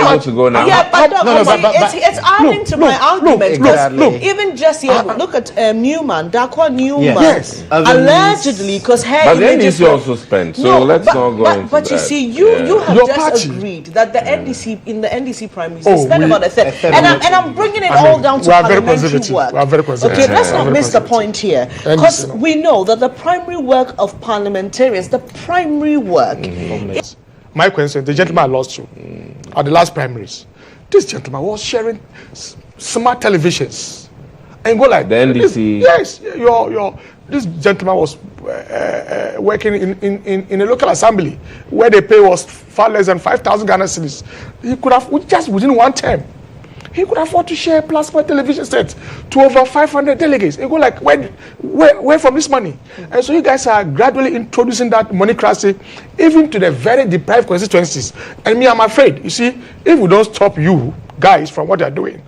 able to go now. Yeah, but it's adding to my argument. Look, even just here, look at Newman, Dakwa Newman. Yes. Allegedly, because but the NDC also spent, so let's not go into but that. you see, you have just agreed that the NDC, in the NDC primaries, they spent about a third. And I'm bringing it all down to parliamentary work. We are very conservative. Okay, let's not miss the point here. Because we know that the primary work of parliamentarians, the primary work... My question, the gentleman I lost to at the last primaries, this gentleman was sharing smart televisions. And go like the NDC. This gentleman was working in a local assembly where the pay was far less than 5,000 Ghana cedis. He could have, just within one term, he could afford to share plasma television sets to over 500 delegates. You go like, where from this money? And so you guys are gradually introducing that moneycracy even to the very deprived constituencies. And me, I'm afraid, you see, if we don't stop you guys from what you're doing,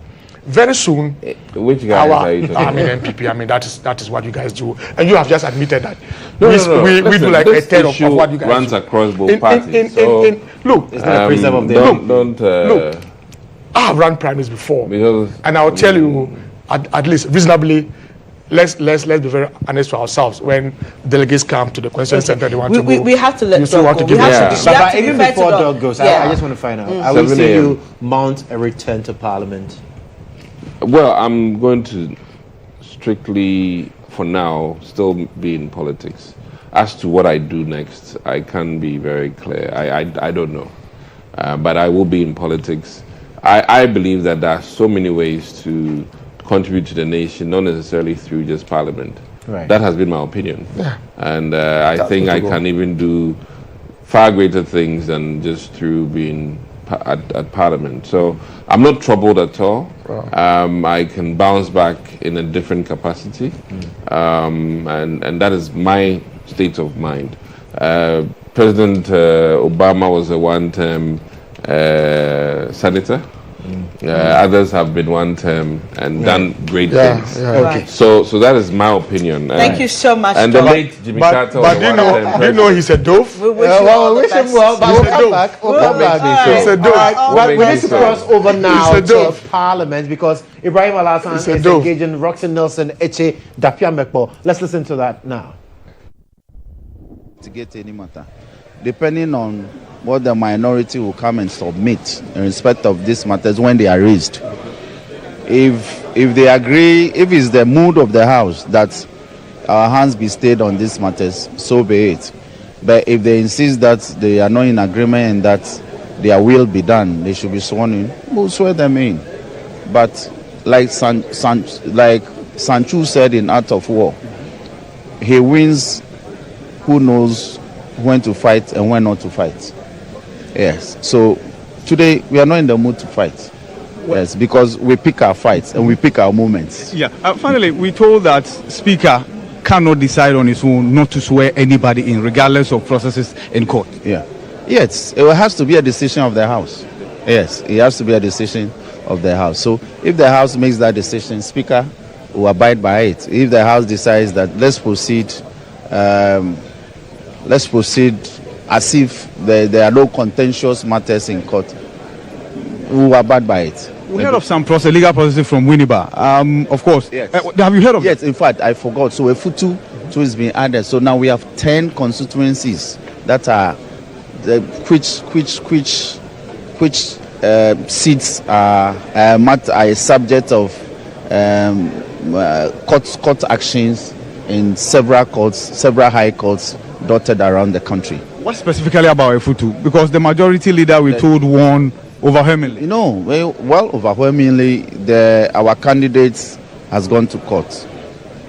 very soon, which guys are you talking I mean MPP, I mean that is what you guys do. And you have just admitted that. No. We do like a third of what you guys runs do. Across both parties. Look, it's not a preserve of the look. I have run primaries before, and I'll tell you, at least reasonably, let's be very honest to ourselves. When delegates come to the constituency center, they want to go. We have to let them go. But even before Doug goes, I just want to find out, I will see you mount a return to Parliament. Well, I'm going to strictly, for now, still be in politics. As to what I do next, I can't be very clear. I don't know. But I will be in politics. I believe that there are so many ways to contribute to the nation, not necessarily through just Parliament. Right. That has been my opinion. Yeah. And I think I can even do far greater things than just through being at Parliament. So I'm not troubled at all. Wow. I can bounce back in a different capacity. And that is my state of mind. President Obama was a one-term senator. Others have been one term and done great things. Okay. So that is my opinion. Thank you so much. And the late Jimmy Carter. But you know he's a dove. We wish him well, but we'll come back. We'll come back. He's a dove. We need to cross over now to Parliament because Ibrahim Alassane is engaging Roxy Nelson, Eche, Dapia Mekpo. Let's listen to that now. To get any matter, depending on what the minority will come and submit in respect of these matters when they are raised. If they agree, if it's the mood of the House that our hands be stayed on these matters, so be it. But if they insist that they are not in agreement and that their will be done, they should be sworn in, we'll swear them in. But like Sanchu said in Art of War, he wins who knows when to fight and when not to fight. Yes. So today we are not in the mood to fight. Yes, because we pick our fights and we pick our moments. Yeah. Finally, we told that Speaker cannot decide on his own not to swear anybody in, regardless of processes in court. Yeah. Yes, it has to be a decision of the House. Yes, it has to be a decision of the House. So if the House makes that decision, Speaker will abide by it. If the House decides that let's proceed as if there are no contentious matters in court, we will abide by it. We heard of some legal process from Winneba. Of course. Yes. Have you heard of Yes, in fact, I forgot. So a FUTU is being added. So now we have 10 constituencies that are which seats are a subject of court actions in several courts, several high courts dotted around the country. What specifically about FUTU? Because the majority leader we told won overwhelmingly. Overwhelmingly, our candidate has gone to court.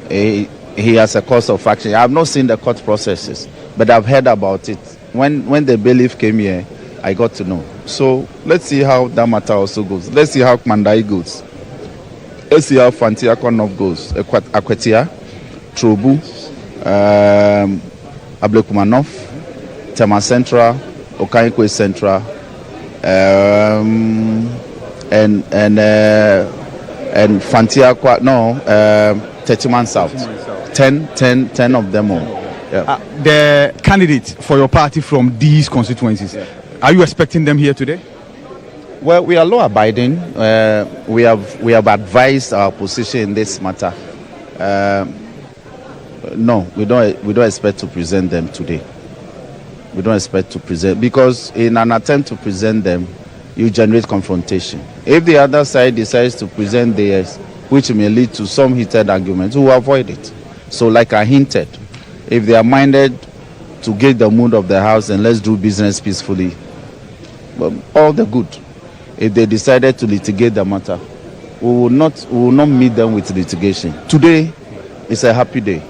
He has a course of action. I have not seen the court processes, but I've heard about it. When the bailiff came here, I got to know. So let's see how that matter also goes. Let's see how Mandai goes. Let's see how Fantiakwa North goes. Akwetia, Trobu, Ablekumanov, Tema Central, Okaikwe Central, and Fantiakwa, 31 South. 10 of them all. Yeah. The candidates for your party from these constituencies, are you expecting them here today? Well, we are law-abiding. We have advised our position in this matter. No, we don't expect to present them today. We don't expect to present, because in an attempt to present them, you generate confrontation. If the other side decides to present theirs, which may lead to some heated arguments, we will avoid it. So like I hinted, if they are minded to get the mood of the House and let's do business peacefully, well, all the good. If they decided to litigate the matter, we will not meet them with litigation. Today is a happy day.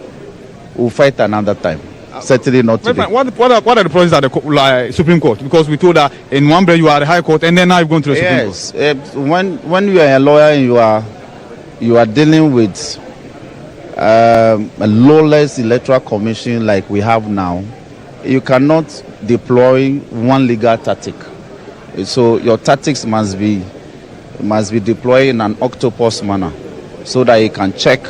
We'll fight another time. Certainly not today. What are the processes at the Supreme Court? Because we told that in one breath you are at the High Court and then now you've gone to the Supreme Court. Yes. When you are a lawyer and you are dealing with a lawless electoral commission like we have now, you cannot deploy one legal tactic. So your tactics must be deployed in an octopus manner, so that you can check,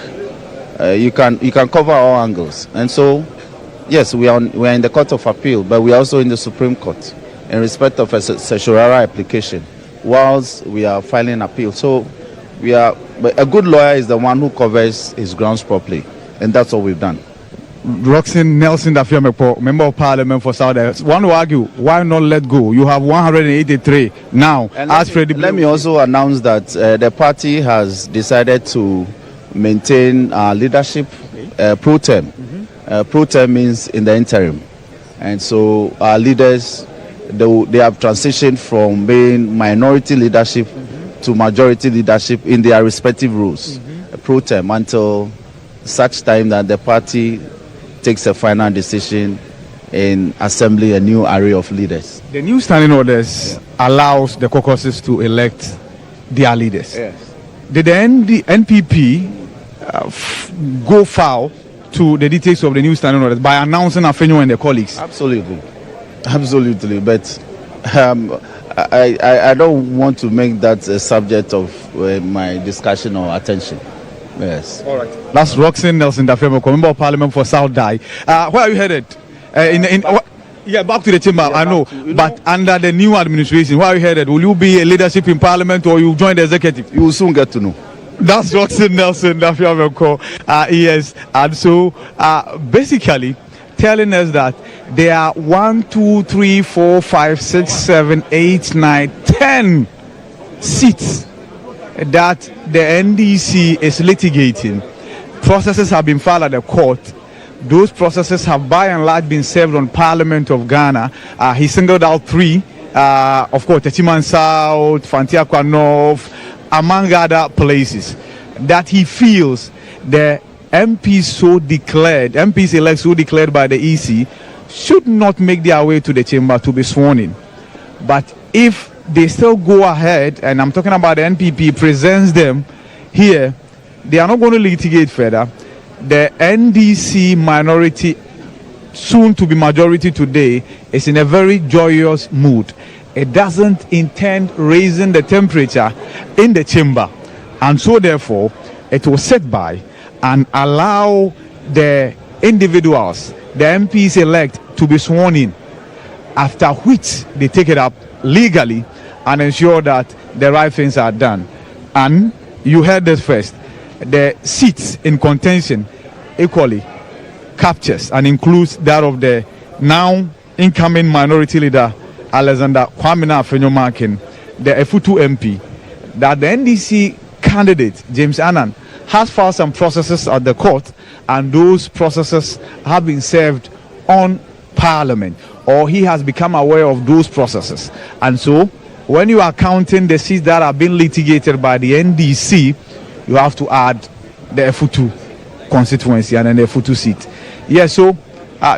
you can cover all angles. And so, yes, we are in the Court of Appeal, but we are also in the Supreme Court in respect of a certiorari application, whilst we are filing appeal. So but a good lawyer is the one who covers his grounds properly, and that's what we've done. Roxanne Nelson Dafiamekpo, Member of Parliament for South. One will argue, why not let go? You have 183 now. Let me also announce that the party has decided to maintain leadership pro tem. Pro tem means in the interim. And so our leaders, they have transitioned from being minority leadership to majority leadership in their respective roles. Pro tem until such time that the party takes a final decision in assembling a new array of leaders. The new standing orders allows the caucuses to elect their leaders. Yes. Did the NPP go foul to the details of the new standing orders by announcing Afenyo and their colleagues? Absolutely. But I don't want to make that a subject of my discussion or attention. Yes. All right. That's Roxanne Nelson Dafiamekpo, Member of Parliament for South Dai. Where are you headed? Back to the chamber. I know. But under the new administration, where are you headed? Will you be a leadership in Parliament or you join the executive? You will soon get to know. That's Roxanne Nelson Dafiamekpo. Yes. And so basically telling us that there are 1, 2, 3, 4, 5, 6, 7, 8, 9, 10 seats that the NDC is litigating. Processes have been filed at the court. Those processes have by and large been served on Parliament of Ghana. He singled out 3, of course, Techiman South, Fantiakwa North, among other places, that he feels the MPs elect so declared by the EC should not make their way to the chamber to be sworn in. But if they still go ahead, and I'm talking about the NPP presents them here, they are not going to litigate further. The NDC minority, soon to be majority today, is in a very joyous mood. It doesn't intend raising the temperature in the chamber, and so therefore it will sit by and allow the individuals, the MPs elect, to be sworn in, after which they take it up legally and ensure that the right things are done. And you heard this first, the seats in contention equally captures and includes that of the now incoming minority leader Alexander Kwamina Afenyo-Markin, the Efutu MP, that the NDC candidate James Annan has filed some processes at the court, and those processes have been served on Parliament, or he has become aware of those processes. And so when you are counting the seats that have been litigated by the NDC, you have to add the Efutu constituency and then the Efutu seat. Yes, so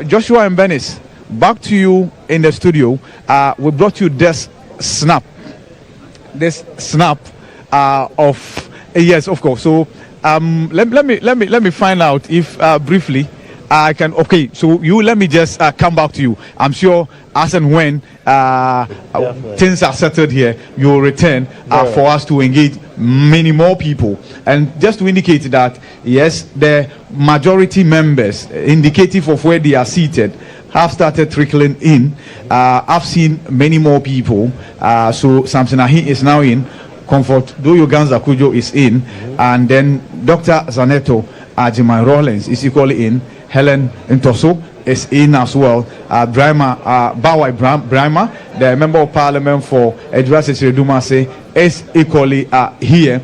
Joshua and Benis, back to you in the studio. We brought you this snap of yes, of course. So let me find out if briefly I can. Okay, so you let me just come back to you. I'm sure as and when things are settled here, you will return for us to engage many more people. And just to indicate that yes, the majority members, indicative of where they are seated, have started trickling in. I've seen many more people. So Samson Ahi is now in. Comfort Doyo Ganza Kujo is in. And then Dr. Zaneto Ajimai Rollins is equally in. Helen Ntoso is in as well. Bawai Brahma, the Member of Parliament for Edward Dumase, is equally here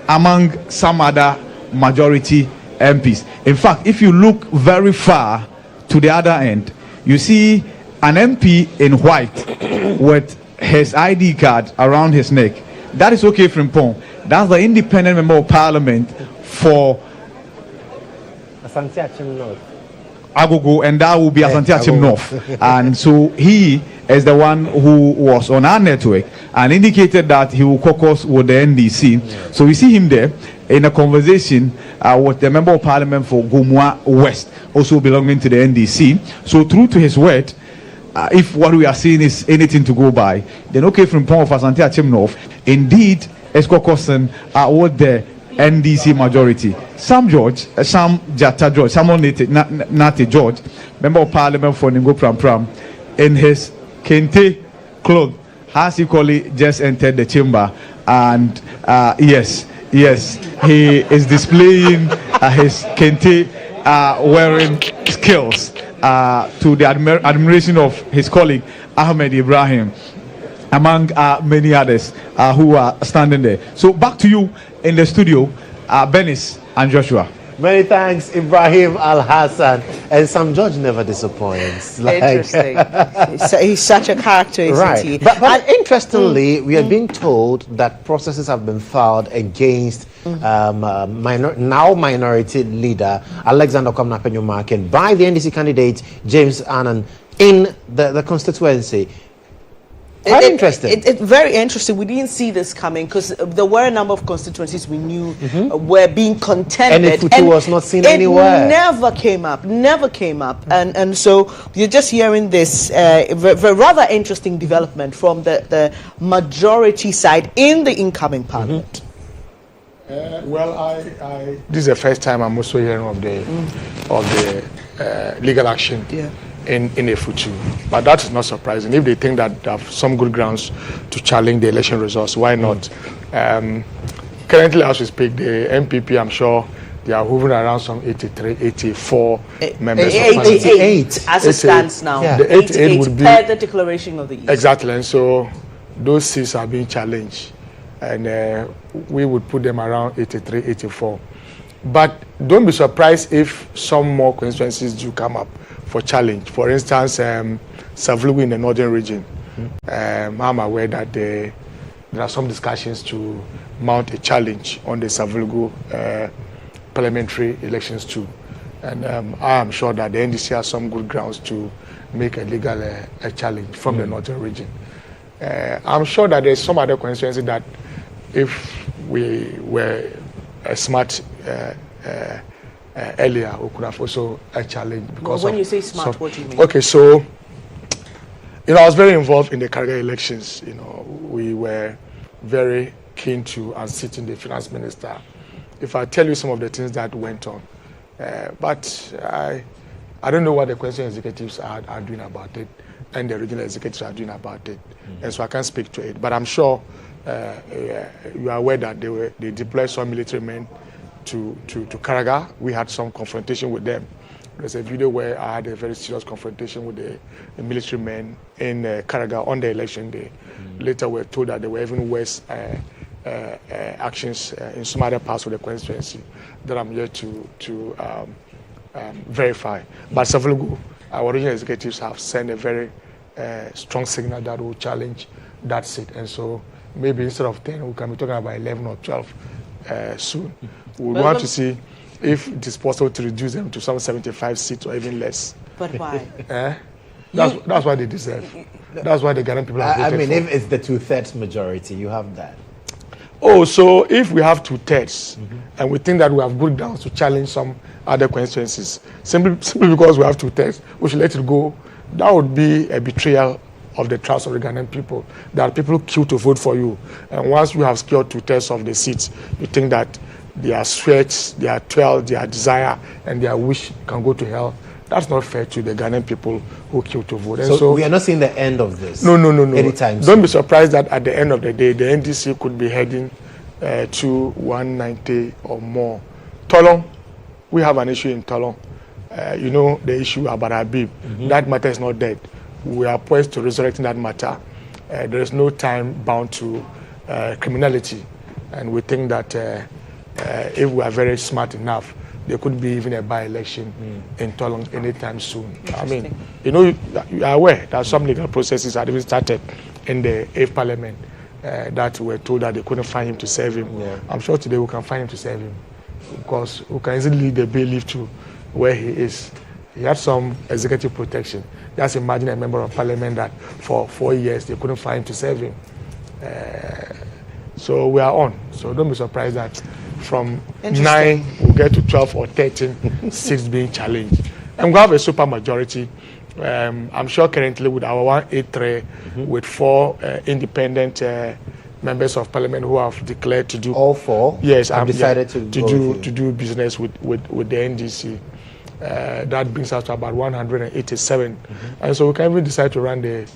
among some other majority MPs. In fact, if you look very far to the other end, you see an MP in white with his ID card around his neck. That is okay Frimpong. That's the independent Member of Parliament for Agogo, and that will be Asante Achim North. And so he is the one who was on our network and indicated that he will caucus with the NDC. So we see him there in a conversation with the Member of Parliament for Gomua West, also belonging to the NDC. So true to his word, if what we are seeing is anything to go by, then okay from Pong of Asante Achim North, indeed is caucusing with the NDC majority. Sam Jatta George, Samuel Nate George, Member of Parliament for Ningo Pram, in his kente cloth, has equally just entered the chamber. And yes, he is displaying his kente wearing skills to the admiration of his colleague Ahmed Ibrahim, among many others who are standing there. So back to you in the studio, Benis and Joshua. Many thanks, Ibrahim Al Hassan. And Sam George never disappoints. Interesting. He's such a character, isn't he? But interestingly, we are being told that processes have been filed against now minority leader Alexander Komna-Penyumakin by the NDC candidate James Annan in the constituency. Quite interesting. It's very interesting. We didn't see this coming because there were a number of constituencies we knew were being contended. And it was not seen anywhere. It never came up. And so you're just hearing this rather interesting development from the majority side in the incoming parliament. This is the first time I'm also hearing of the legal action. In a future, but that is not surprising. If they think that they have some good grounds to challenge the election results, why not? Currently, as we speak, the MPP, I'm sure they are hovering around some 83, 84 members. 88 as it stands now. Yeah. The 88 would be per the declaration of the East. Exactly, and so those seats are being challenged, and we would put them around 83, 84. But don't be surprised if some more constituencies do come up for challenge. For instance, Savlugu in the northern region. I'm aware that there are some discussions to mount a challenge on the Savlugu parliamentary elections too. And I am sure that the NDC has some good grounds to make a legal a challenge from the northern region. I'm sure that there's some other constituency that if we were smart earlier, we could have also a challenge. Because when you say smart, what do you mean? Okay, so I was very involved in the Karaga elections. We were very keen to unseating the finance minister. If I tell you some of the things that went on, but I don't know what the constituency executives are doing about it, and the regional executives are doing about it, and so I can't speak to it. But I'm sure you are aware that they deployed some military men to Karaga. We had some confrontation with them. There's a video where I had a very serious confrontation with the military men in Karaga on the election day. Later we were told that there were even worse actions in some other parts of the constituency that I'm here to verify. But Savlugu, our regional executives have sent a very strong signal that will challenge that seat. And so maybe instead of 10, we can be talking about 11 or 12 soon. We want to see if it is possible to reduce them to some 75 seats or even less. But why? That's what they deserve. That's why the Ghanaian people have voted for. If it's the 2/3 majority, you have that. Oh, so if we have 2/3 and we think that we have good grounds to challenge some other constituencies, simply because we have 2/3, we should let it go, that would be a betrayal of the trust of the Ghanaian people. There are people queue to vote for you. And once you have secured 2/3 of the seats, you think that their sweat, their toil, their desire, and their wish can go to hell That's not fair to the Ghanaian people who killed to vote. And so we are not seeing the end of this. No. Anytime Don't soon. be surprised that at the end of the day, the NDC could be heading to 190 or more. Tolong, we have an issue in Tolong. You know the issue about Habib. That matter is not dead. We are poised to resurrecting that matter. There is no time bound to criminality, and we think that if we are very smart enough, there could be even a by-election in Tolong anytime soon. I mean, you know, you are aware that some legal processes had even started in the 8th Parliament that were told that they couldn't find him to serve him. Yeah. I'm sure today we can find him to serve him, because we can easily lead the bailiff to where he is. He had some executive protection. Just imagine a member of Parliament that for 4 years they couldn't find him to serve him. So we are on. So don't be surprised that from 9 we'll get to 12 or 13 seats being challenged. And we have a super majority. I'm sure currently with our 183 with 4 independent members of Parliament who have declared to do all 4. Yes, have decided to do business with the NDC. That brings us to about 187, and so we can even decide to run the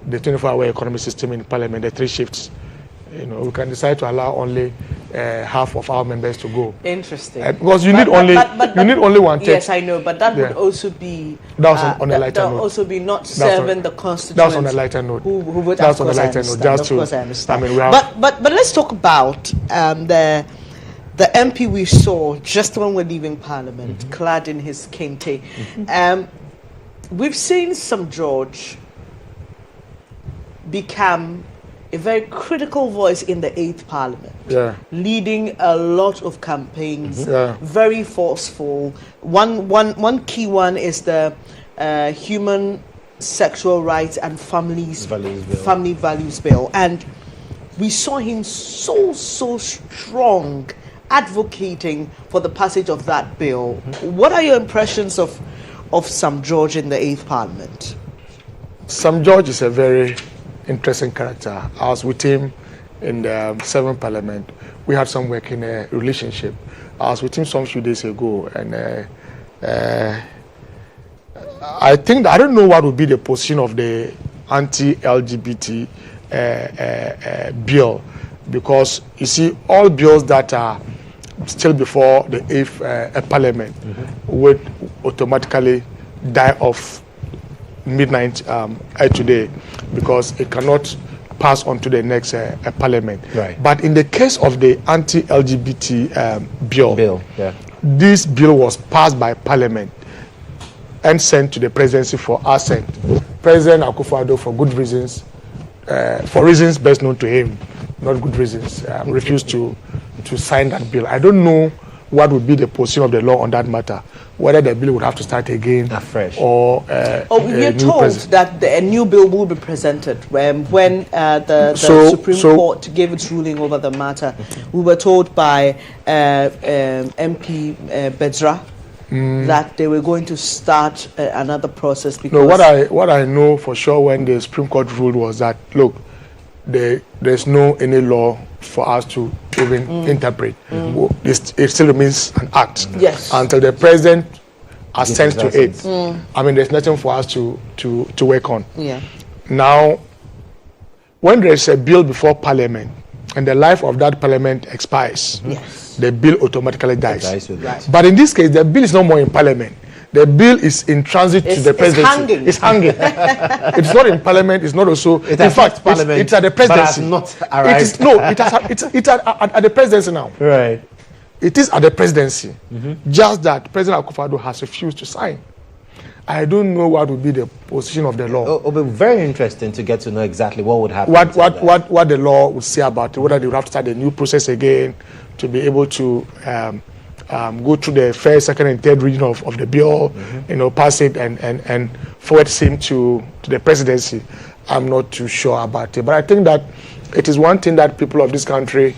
24-hour economy system in Parliament, the 3 shifts. You know, we can decide to allow only half of our members to go. Interesting. Because you need only 1/3. Yes, I know, but that would also be on a lighter note. Also be not serving the constituents. That's on a lighter note. Who would, that's on a lighter note. Just to, of course, I understand. I mean, we have but let's talk about the MP we saw just when we're leaving Parliament, clad in his kente. We've seen Sam George become a very critical voice in the 8th Parliament, leading a lot of campaigns, very forceful. One key one is the Human Sexual Rights and Family Values Bill. And we saw him so strong advocating for the passage of that bill. What are your impressions of Sam George in the 8th Parliament? Sam George is a very interesting character. I was with him in the 7th Parliament. We had some working relationship. I was with him some few days ago, and I think I don't know what would be the position of the anti-LGBT bill, because you see all bills that are still before the 8th Parliament would automatically die off midnight today, because it cannot pass on to the next Parliament. Right. But in the case of the anti-LGBT bill, this bill was passed by Parliament and sent to the presidency for assent. President Akufo-Addo, for good reasons, for reasons best known to him, not good reasons, refused to sign that bill. I don't know what would be the position of the law on that matter, whether the bill would have to start again afresh, or we're told that a new bill will be presented when the Supreme Court gave its ruling over the matter. We were told by MP Bedra that they were going to start another process. Because no, what I know for sure when the Supreme Court ruled was that, look, there's no any law for us to even interpret. It still remains an act until the president assents to it. I mean, there's nothing for us to work on. Now, when there's a bill before Parliament and the life of that Parliament expires, the bill automatically dies. But in this case, the bill is no more in Parliament. The bill is in transit to the presidency. It's hanging. It's not in Parliament. It's not also. In fact, it's at the presidency. But has not arrived. It's at the presidency now. Right. It is at the presidency. Just that President Akufo-Addo has refused to sign. I don't know what would be the position of the law. It will be very interesting to get to know exactly what would happen. What the law would say about it, whether they would have to start a new process again to be able to go through the first, second, and third reading of the bill, pass it and forward him to the presidency. I'm not too sure about it, but I think that it is one thing that people of this country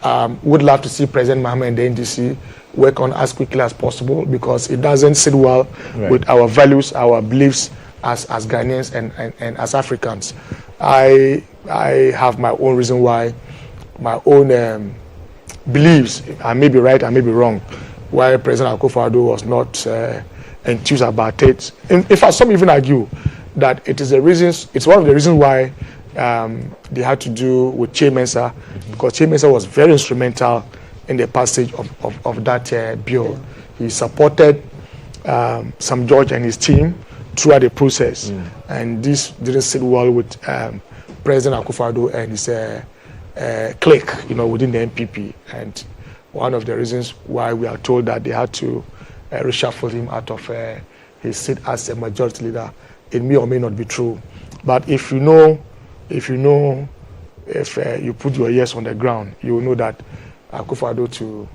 would love to see President Mahama and the NDC work on as quickly as possible, because it doesn't sit well with our values, our beliefs as Ghanaians and as Africans. I have my own reason why, my own beliefs. I may be right, I may be wrong, why President Akufo-Addo was not enthused about it. In fact, some even argue that it is it's one of the reasons why they had to do with Che Mensa, because Che Mensa was very instrumental in the passage of that bill. He supported Sam George and his team throughout the process, and this didn't sit well with President Akufo-Addo and his clique, within the NPP. And one of the reasons why we are told that they had to reshuffle him out of his seat as a majority leader, it may or may not be true. But if you put your ears on the ground, you will know that Akufo-Addo to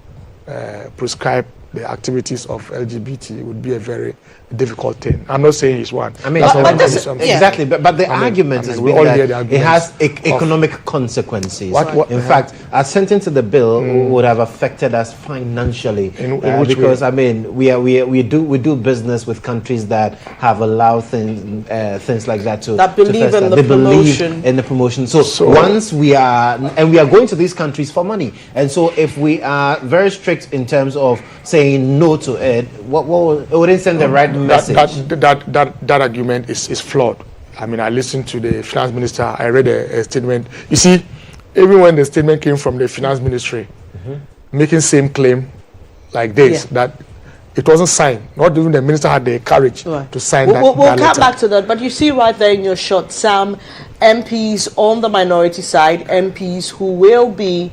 prescribe the activities of LGBT would be a very difficult thing. I'm not saying it's one. I mean, exactly. But the argument is that it has economic consequences. In fact, assenting to the bill would have affected us financially, because way? I mean, we do business with countries that have allowed things like that that believe in the promotion. Believe in the promotion. So once we are going to these countries for money, and so if we are very strict in terms of saying no to it, it wouldn't send the right message. That argument is flawed. I mean, I listened to the finance minister. I read a statement. You see, even when the statement came from the finance ministry, making same claim like this, that it wasn't signed. Not even the minister had the courage to sign that. We'll come back to that. But you see right there in your shot, some MPs on the minority side, MPs who will be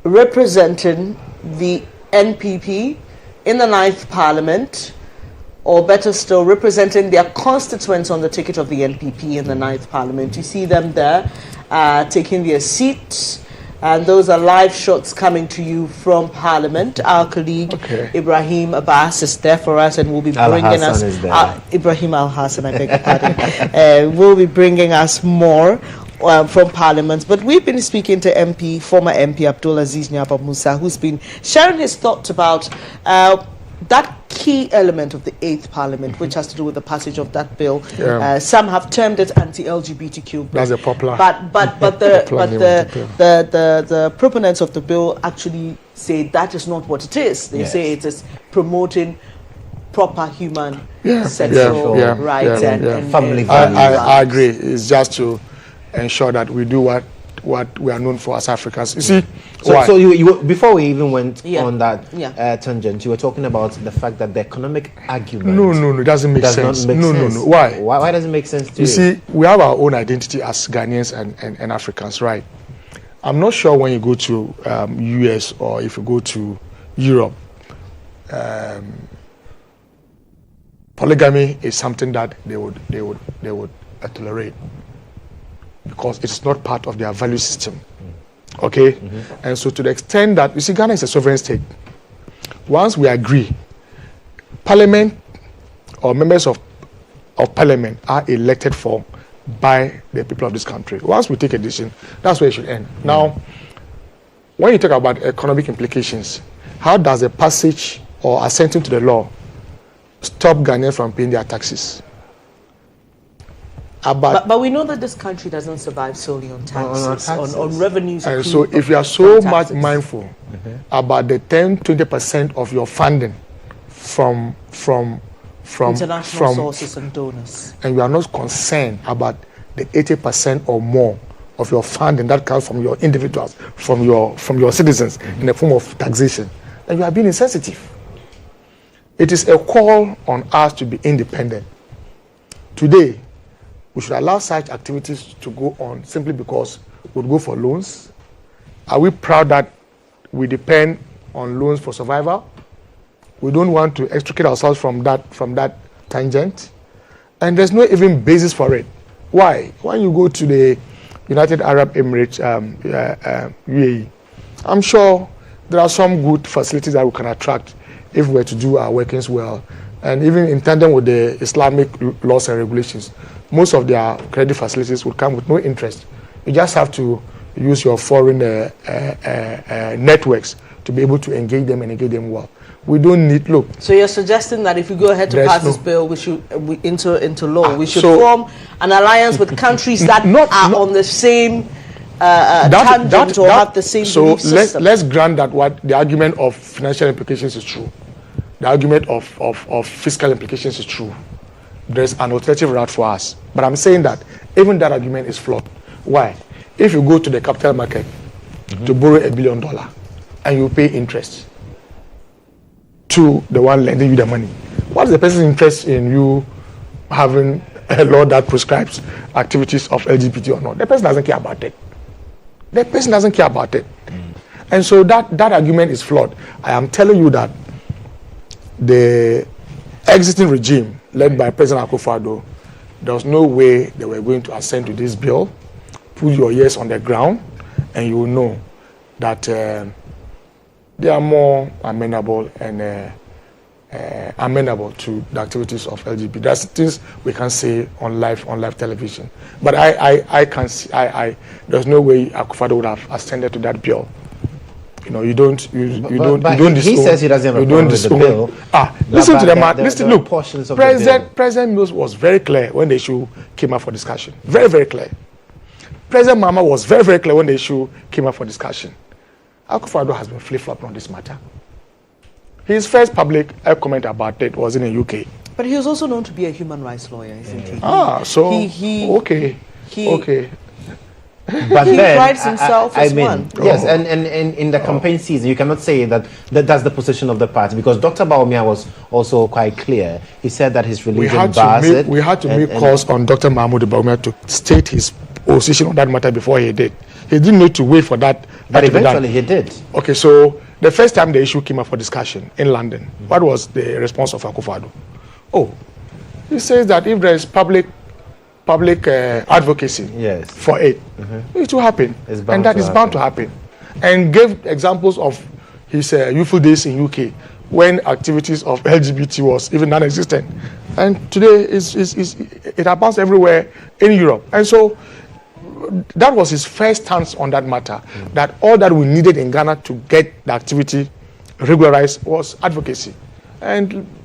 representing the NPP in the 9th Parliament, or better still, representing their constituents on the ticket of the NPP in the 9th Parliament. You see them there taking their seats, and those are live shots coming to you from Parliament. Our colleague Ibrahim Abbas is there for us, and will be bringing us Ibrahim Al-Hassan, I beg your pardon, will be bringing us more from Parliament. But we've been speaking to former MP Abdul Aziz Nyaba Musa, who's been sharing his thoughts about that key element of the 8th Parliament, which has to do with the passage of that bill. Some have termed it anti-LGBTQ bill. That's a popular. But the proponents of the bill actually say that is not what it is. They say it is promoting proper human sexual rights and family values. I agree. It's just to ensure that we do what we are known for as Africans. You see, so you before we even went on that tangent, you were talking about the fact that the economic argument. No, it doesn't make sense. No. Why? Why does it make sense to you? You see, we have our own identity as Ghanaians and Africans, right? I'm not sure when you go to US or if you go to Europe, polygamy is something that they would tolerate, because it's not part of their value system. Okay? And so to the extent that, you see, Ghana is a sovereign state. Once we agree, Parliament or members of Parliament are elected for by the people of this country. Once we take a decision, that's where it should end. Now, when you talk about economic implications, how does the passage or assenting to the law stop Ghanaians from paying their taxes? But we know that this country doesn't survive solely on taxes, on revenues. And so if you are so much mindful about the 10-20% of your funding from international sources and donors, and you are not concerned about the 80% or more of your funding that comes from your individuals, from your citizens in the form of taxation, then you are being insensitive. It is a call on us to be independent. Today, we should allow such activities to go on simply because we'll go for loans. Are we proud that we depend on loans for survival? We don't want to extricate ourselves from that tangent. And there's no even basis for it. Why? When you go to the United Arab Emirates, UAE, I'm sure there are some good facilities that we can attract if we were to do our workings well. And even in tandem with the Islamic laws and regulations, most of their credit facilities will come with no interest. You just have to use your foreign networks to be able to engage them and engage them well. We don't need, look. So you're suggesting that if we go ahead to pass this bill, we should into law, we should form an alliance with countries that are on the same tangent or have the same belief system. Let's grant that what the argument of financial implications is true. the argument of fiscal implications is true. There's an alternative route for us. But I'm saying that even that argument is flawed. Why? If you go to the capital market to borrow $1 billion and you pay interest to the one lending you the money, what is the person's interest in you having a law that prescribes activities of LGBT or not? The person doesn't care about it. The person doesn't care about it. And so that argument is flawed. I am telling you that the existing regime led by President Akufo-Addo, there was no way they were going to assent to this bill. Put your ears on the ground and you will know that they are more amenable and amenable to the activities of LGBT. That's things we can say on live television. But I can see there's no way Akufo-Addo would have assented to that bill. You know, you don't disown. He says he doesn't have a problem with the bill. Listen to the man. Listen, look. President Mills was very clear when the issue came up for discussion. Very, very clear. President Mahama was very, very clear when the issue came up for discussion. Akufo-Addo has been flip-flopping on this matter. His first public comment about it was in the UK. But he was also known to be a human rights lawyer, isn't he? Okay. But he then, prides himself as one. Yes, and in the campaign season, you cannot say that's the position of the party, because Dr. Bawumia was also quite clear. He said that his religion bars it. We had to make calls on Dr. Mahmoud Bawumia to state his position on that matter before he did. He didn't need to wait for that. But eventually he did. Okay, so the first time the issue came up for discussion in London, what was the response of Akufo-Addo? He says that if there is public advocacy for it, it will happen, and that is bound to happen. And gave examples of his youthful days in UK when activities of LGBT was even non-existent, and today it happens everywhere in Europe. And so that was his first stance on that matter. That all that we needed in Ghana to get the activity regularized was advocacy, and